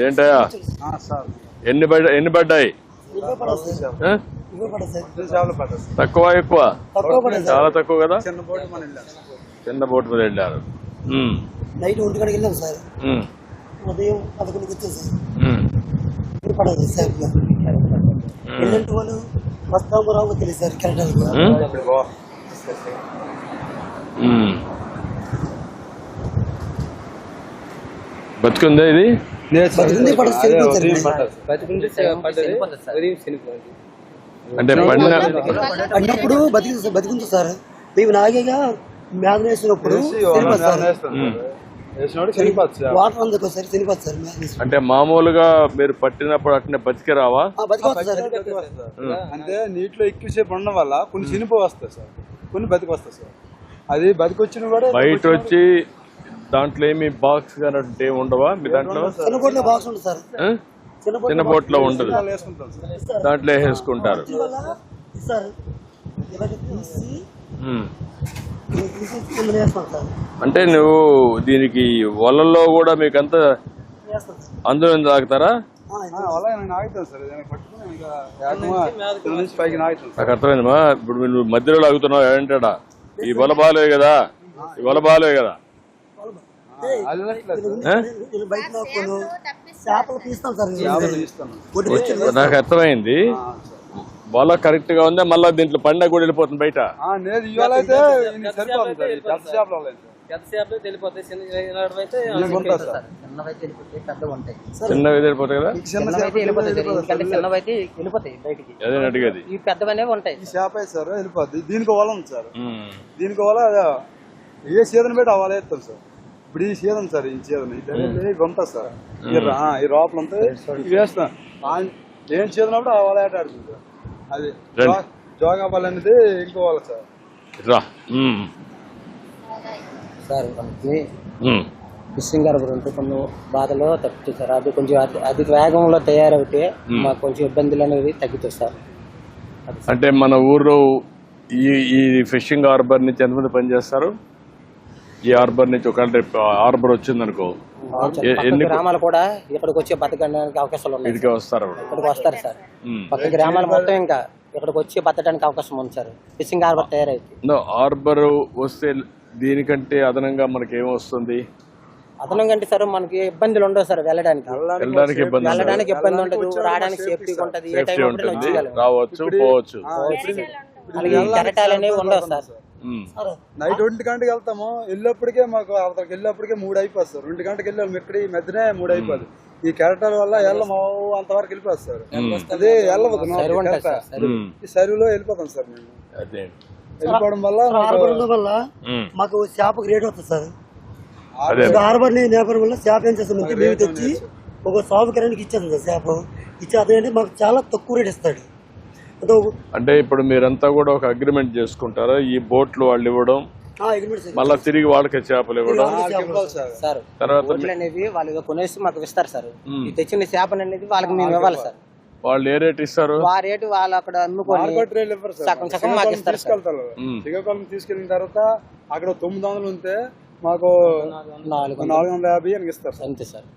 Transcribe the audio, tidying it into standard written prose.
ఏంటయ్యా ఎన్ని పడ్డాయి? తక్కువ ఎక్కువ? చాలా తక్కువ కదా. చిన్న బోట్ మీద వెళ్ళారు. నైట్ 1 గంటకి వెళ్ళాం సార్. ఉదయం 11కి వచ్చాం సార్. పడదు సార్. ఎల్లంటి వాళ్ళు వస్తాము రావు తెలియదు సార్. కరెక్ట్ బతుకుందా ఇది? అంటే పడినప్పుడు బతికింది సార్. మేము నాగేగా మ్యాథ్ వేసినప్పుడు వాటర్ అందుకు సార్ చనిపోతుంది సార్. అంటే మామూలుగా మీరు పట్టినప్పుడు అట్నే బతికి రావా? అంటే నీటిలో ఎక్కువసేపు ఉండడం వల్ల కొన్ని చనిపో వస్తాయి సార్, కొన్ని బతికి వస్తాయి సార్. అది బతికి వచ్చిన కూడా బయట వచ్చి దాంట్లో ఏమి బాక్స్ కానీ ఉండవా మీ దాంట్లో? బాక్స్ ఉంటుంది సార్. చిన్న బోట్ లో ఉండదు, దాంట్లో వేసుకుంటారు. అంటే నువ్వు దీనికి వలల్లో కూడా మీకంతా అందులో తాగుతారా? నాకు అర్థమైందమ్మా. ఇప్పుడు నువ్వు మధ్యలో లాగుతున్నావు ఏంటా? ఈ వల బాలే కదా, ఈ వల బాలే కదా. నాకు అర్థమైంది. వల కరెక్ట్ గా ఉందా? మళ్ళా దీంట్లో పండగ కూడా వెళ్ళిపోతుంది బయట. చిన్నవి వెళ్ళిపోతాయి కదా. అదే అడిగేది. దీనికి వల ఉంది సార్. దీనికి వల ఏ సీజన్ పెట్టి అవ్వాలి వేస్తాం సార్. ఇప్పుడు ఈ సీజన్ సార్, ఈ సీజన్ ఇవి ఉంటాయి సార్. ఈ రోపలు ఉంటాయి, ఇవి వేస్తాం. ఏం సీజన్ అప్పుడు అవ్వాలి ఆట ఆడుతుంది సార్. అది జోగా బాల్ అనేది ఇంకోవాలి సార్. సార్ మనకి ఫిషింగ్ హార్బర్ ఉంటే కొన్ని బాధలో తగ్గుతుంది సార్. అది కొంచెం అధిక వేగంలో తయారవుతే మాకు కొంచెం ఇబ్బందులు అనేవి తగ్గుతాయి సార్. అంటే మన ఊర్లో ఈ ఫిషింగ్ హార్బర్ నుంచి ఎంతమంది పనిచేస్తారు? ఈ హార్బర్ నుంచి ఒకవేళ హార్బర్ వచ్చింది అనుకో, ఎన్ని గ్రామాలు కూడా ఇక్కడికి వచ్చి బతకడానికి అవకాశాలు ఉన్నాయి. ఇక్కడికి వస్తారు సార్. పక్క గ్రామాలు మొత్తం ఇంకా ఇక్కడికి వచ్చి బతకడానికి అవకాశం ఉంది సార్. ఫిషింగ్ హార్బర్ తయారైతే. హార్బర్ వస్తే దీనికంటే అదనంగా మనకి ఏమొస్తుంది? అదనంగా అంటే సార్ మనకి ఇబ్బందులు ఉండవు సార్. వెళ్ళడానికి ఇబ్బంది ఉండదు, రావడానికి సేఫ్టీ ఉంటుంది. ఏ టైం రావచ్చు పోవచ్చు. కెరటాలు అనేవి ఉండవు సార్. నైట్ 2 గంటకి వెళ్తాము, వెళ్ళేప్పటికే మాకు అవతలకి వెళ్ళేప్పటికే 3 అయిపోతుంది సార్. 2 గంటకి వెళ్ళాము, ఇక్కడ ఈ మధ్యనే 3 అయిపోతుంది. ఈ కెరటాల వల్ల వెళ్ళము అంతవరకు వెళ్ళిపోతుంది సార్. అదే వెళ్ళబోతున్నాం, ఈ సరువులో వెళ్ళిపోతాం సార్. మేము వెళ్ళిపోవడం వల్ల మాకు చేపకు రేట్ వస్తుంది సార్. హార్బర్ నేపథ్యం వల్ల చేప ఏం చేస్తామంటే మేము తెచ్చి ఒక సాగుకరానికి ఇచ్చేది సార్. చేప ఇచ్చే అదేంటే మాకు చాలా తక్కువ రేట్ ఇస్తాడు. అంటే ఇప్పుడు మీరంతా కూడా ఒక అగ్రిమెంట్ చేసుకుంటారా? ఈ బోట్లు వాళ్ళు ఇవ్వడం, మళ్ళా తిరిగి వాళ్ళకి చేపలు ఇవ్వడం, తర్వాత వాళ్ళు కొనేసి మాకు ఇస్తారు సార్. తెచ్చిన చేపలు అనేది వాళ్ళకి మేము ఇవ్వాలి సార్. వాళ్ళు ఏ రేట్ ఇస్తారు? ఆ రేటు వాళ్ళు అక్కడ అమ్ముకొని సగం మాకు ఇస్తారు. శ్రీకాకుళం తీసుకెళ్ళిన తర్వాత అక్కడ 900 ఉంటే మాకు 450 అని ఇస్తారు. అంతే సార్.